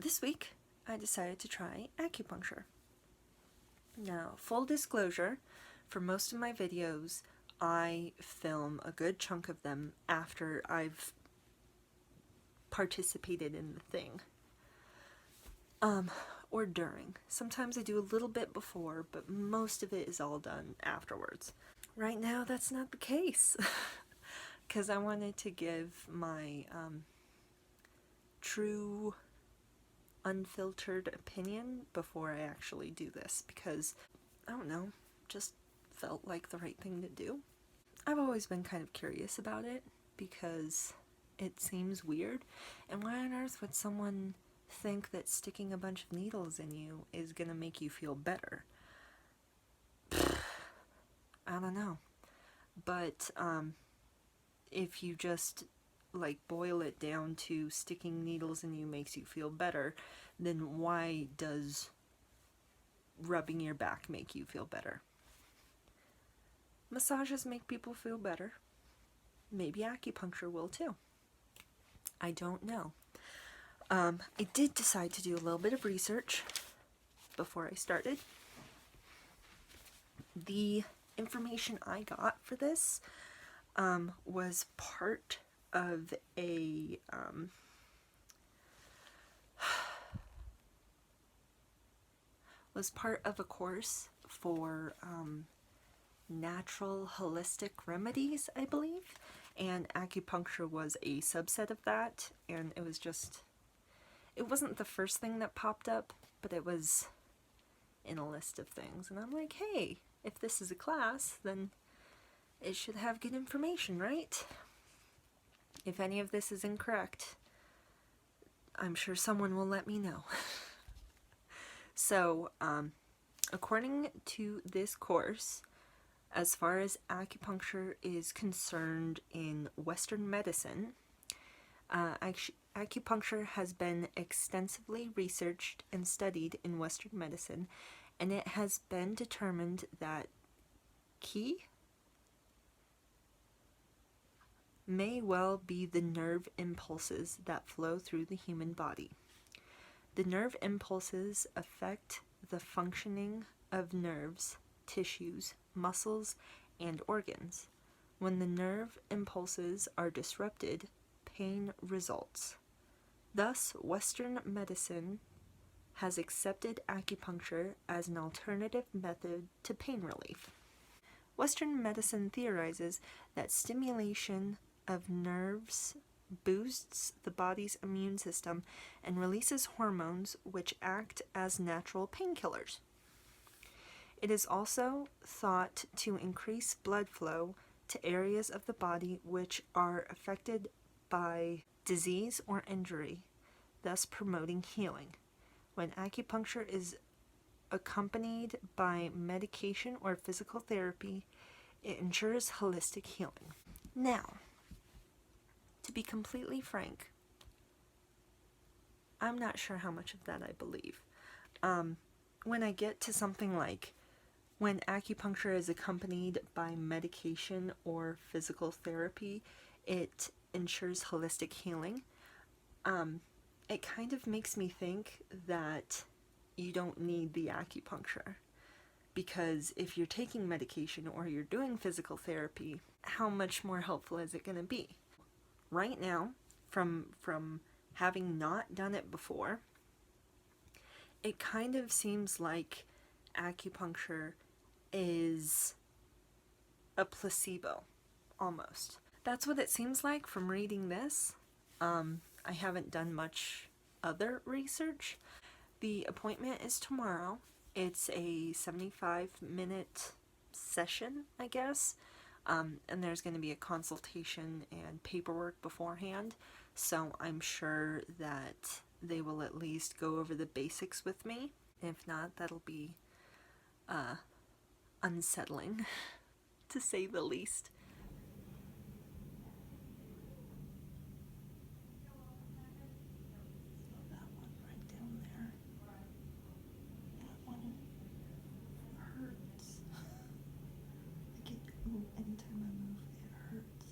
this week I decided to try acupuncture. Now, full disclosure, for most of my videos, I film a good chunk of them after I've participated in the thing. Or during. Sometimes I do a little bit before, but most of it is all done afterwards. Right now, that's not the case. Because I wanted to give my true, unfiltered opinion before I actually do this. Because, I don't know, just felt like the right thing to do. I've always been kind of curious about it because it seems weird. And why on earth would someone think that sticking a bunch of needles in you is gonna make you feel better? I don't know. But if you just like boil it down to sticking needles in you makes you feel better, then why does rubbing your back make you feel better? Massages make people feel better. Maybe acupuncture will too. I don't know. I did decide to do a little bit of research before I started. The information I got for this was part of a course for natural holistic remedies, I believe, and acupuncture was a subset of that, and it wasn't the first thing that popped up, but it was in a list of things, and I'm like, hey, if this is a class, then it should have good information, right? If any of this is incorrect, I'm sure someone will let me know. So, according to this course, as far as acupuncture is concerned in Western medicine, acupuncture has been extensively researched and studied in Western medicine, and it has been determined that qi may well be the nerve impulses that flow through the human body. The nerve impulses affect the functioning of nerves, tissues, muscles, and organs. When the nerve impulses are disrupted, pain results. Thus, Western medicine has accepted acupuncture as an alternative method to pain relief. Western medicine theorizes that stimulation of nerves boosts the body's immune system and releases hormones which act as natural painkillers. It is also thought to increase blood flow to areas of the body which are affected by disease or injury, thus promoting healing. When acupuncture is accompanied by medication or physical therapy, it ensures holistic healing. Now, to be completely frank, I'm not sure how much of that I believe. When I get to something like when acupuncture is accompanied by medication or physical therapy, it ensures holistic healing. It kind of makes me think that you don't need the acupuncture, because if you're taking medication or you're doing physical therapy, how much more helpful is it going to be? Right now, from having not done it before, it kind of seems like acupuncture is a placebo, almost. That's what it seems like from reading this. I haven't done much other research. The appointment is tomorrow. It's a 75-minute session, I guess. And there's going to be a consultation and paperwork beforehand. So I'm sure that they will at least go over the basics with me. If not, that'll be unsettling, to say the least. Anytime I move, it hurts.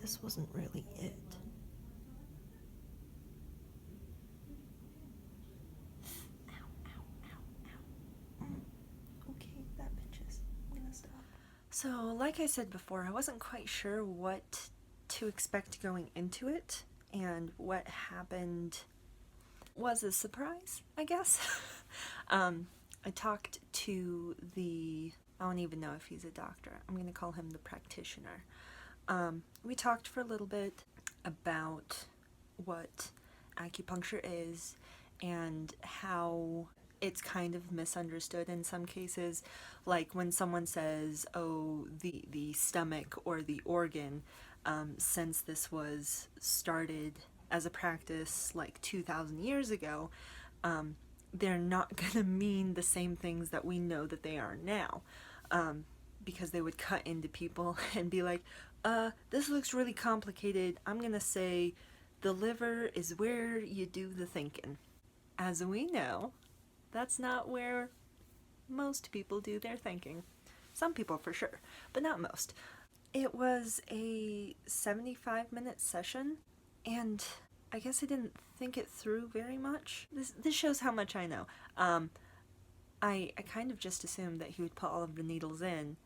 this wasn't really it. Okay, that pinches. I'm gonna stop. So, like I said before, I wasn't quite sure what to expect going into it, and what happened was a surprise, I guess. I talked to I don't even know if he's a doctor. I'm going to call him the practitioner. We talked for a little bit about what acupuncture is and how it's kind of misunderstood in some cases. Like when someone says, oh, the stomach or the organ, since this was started as a practice like 2,000 years ago, they're not going to mean the same things that we know that they are now. Because they would cut into people and be like, this looks really complicated. I'm going to say the liver is where you do the thinking. As we know, that's not where most people do their thinking. Some people for sure, but not most. It was a 75-minute session, and I guess I didn't think it through very much. This shows how much I know. I kind of just assumed that he would put all of the needles in,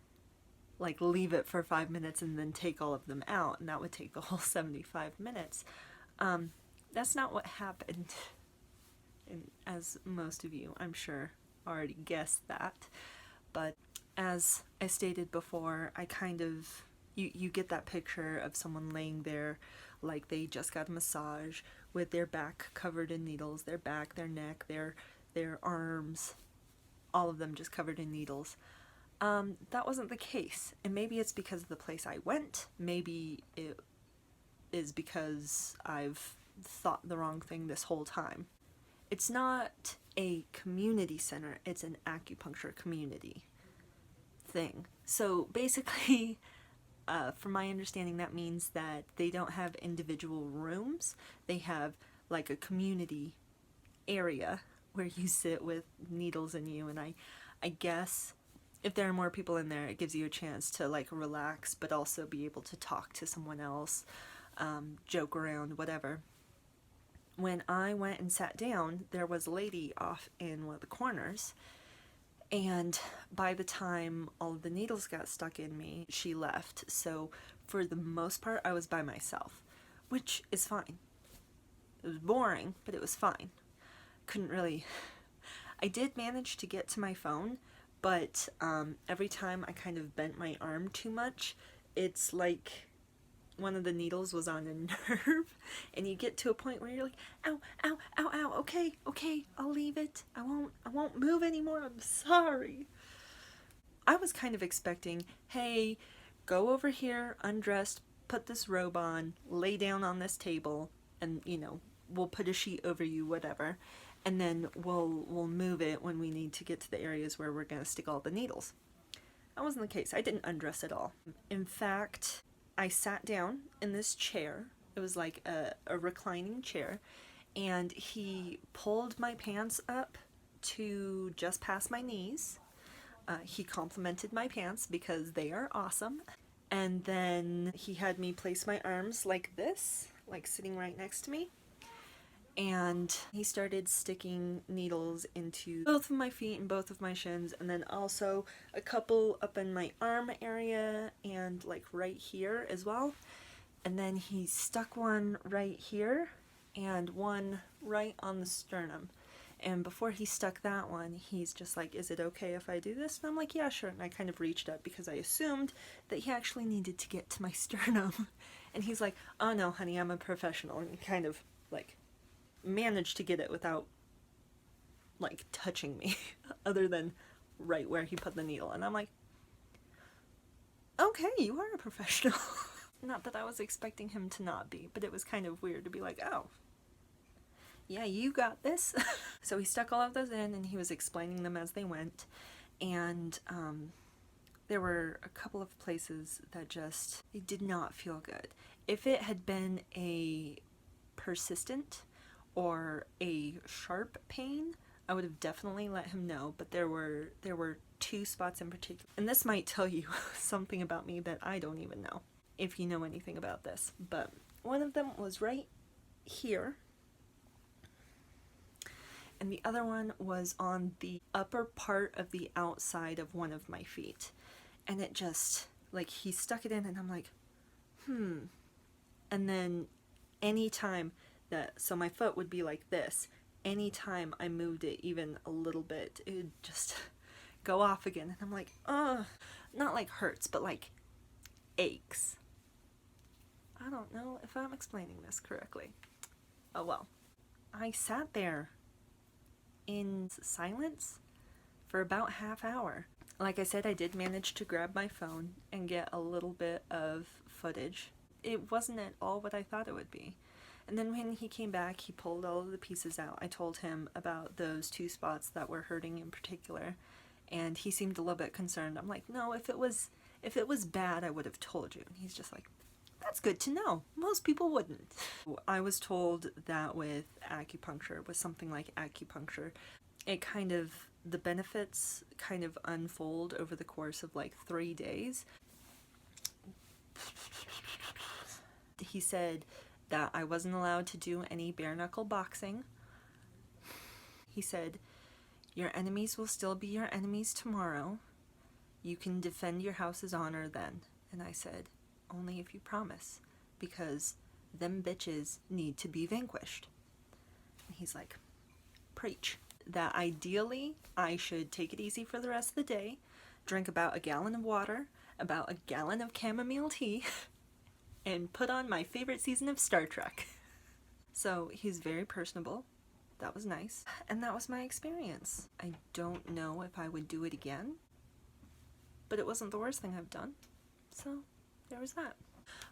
like leave it for 5 minutes and then take all of them out, and that would take the whole 75 minutes. That's not what happened. And as most of you, I'm sure, already guessed that. But as I stated before, I kind of, you get that picture of someone laying there like they just got a massage with their back covered in needles, their back, their neck, their arms, all of them just covered in needles. That wasn't the case. And maybe it's because of the place I went. Maybe it is because I've thought the wrong thing this whole time. It's not a community center, it's an acupuncture community thing. So basically, from my understanding, that means that they don't have individual rooms. They have like a community area where you sit with needles in you, and I guess if there are more people in there, it gives you a chance to like relax, but also be able to talk to someone else, joke around, whatever. When I went and sat down, there was a lady off in one of the corners, and by the time all of the needles got stuck in me, she left. So for the most part, I was by myself, which is fine. It was boring, but it was fine. Couldn't really... I did manage to get to my phone, but every time I kind of bent my arm too much, it's like one of the needles was on a nerve, and you get to a point where you're like, ow, ow, ow, ow, okay, I'll leave it. I won't move anymore, I'm sorry. I was kind of expecting, hey, go over here, undressed, put this robe on, lay down on this table, and, we'll put a sheet over you, whatever, and then we'll move it when we need to get to the areas where we're going to stick all the needles. That wasn't the case. I didn't undress at all. In fact, I sat down in this chair. It was like a reclining chair, and he pulled my pants up to just past my knees. He complimented my pants because they are awesome. And then he had me place my arms like this, like sitting right next to me. And he started sticking needles into both of my feet and both of my shins, and then also a couple up in my arm area and like right here as well. And then he stuck one right here and one right on the sternum. And before he stuck that one, he's just like, is it okay if I do this? And I'm like, yeah, sure. And I kind of reached up because I assumed that he actually needed to get to my sternum. And he's like, oh no, honey, I'm a professional. And he kind of like managed to get it without like touching me other than right where he put the needle. And I'm like, okay, you are a professional. Not that I was expecting him to not be, but it was kind of weird to be like, oh yeah, you got this. So he stuck all of those in, and he was explaining them as they went, and there were a couple of places that just, it did not feel good. If it had been a persistent or a sharp pain, I would have definitely let him know, but there were two spots in particular, and this might tell you something about me that I don't even know. if you know anything about this, but one of them was right here, and the other one was on the upper part of the outside of one of my feet. And it just, like, he stuck it in, and I'm like, And then anytime so my foot would be like this, anytime I moved it even a little bit, it would just go off again. And I'm like, ugh. Not like hurts, but like aches. I don't know if I'm explaining this correctly. Oh well. I sat there in silence for about half hour. Like I said, I did manage to grab my phone and get a little bit of footage. It wasn't at all what I thought it would be. And then when he came back, he pulled all of the pieces out. I told him about those 2 spots that were hurting in particular, and he seemed a little bit concerned. I'm like, no, if it was bad, I would have told you. And he's just like, that's good to know. Most people wouldn't. I was told that with acupuncture, with something like acupuncture, the benefits kind of unfold over the course of like 3 days. He said that I wasn't allowed to do any bare knuckle boxing. He said, your enemies will still be your enemies tomorrow. You can defend your house's honor then. And I said, only if you promise, because them bitches need to be vanquished. And he's like, preach. That ideally I should take it easy for the rest of the day, drink about a gallon of water, about a gallon of chamomile tea, and put on my favorite season of Star Trek. So he's very personable. That was nice. And that was my experience. I don't know if I would do it again, but it wasn't the worst thing I've done. So there was that.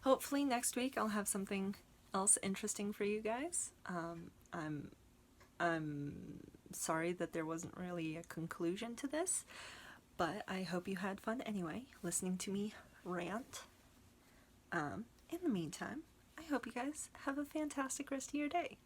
Hopefully next week I'll have something else interesting for you guys. I'm sorry that there wasn't really a conclusion to this, but I hope you had fun anyway, listening to me rant. In the meantime, I hope you guys have a fantastic rest of your day.